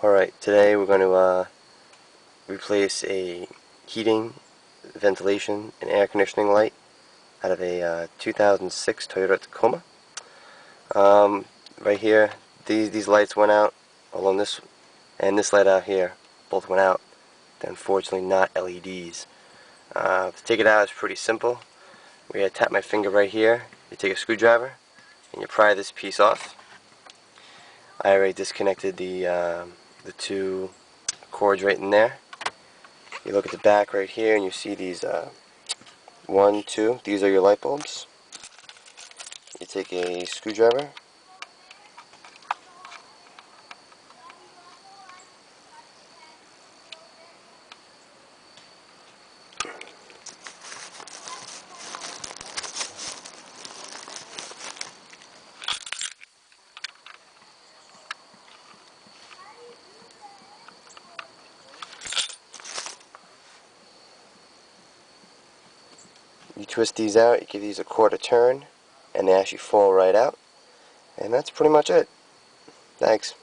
Alright, today we're going to replace a heating, ventilation, and air conditioning light out of a 2006 Toyota Tacoma. Right here, these lights went out along this, and this light out here, both went out. They're unfortunately not LEDs. To take it out is pretty simple. I tap my finger right here, you take a screwdriver, and you pry this piece off. I already disconnected the two cords right in there. You look at the back right here and you see these one, two, these are your light bulbs. You take a screwdriver, you twist these out, you give these a quarter turn, and they actually fall right out. And that's pretty much it. Thanks.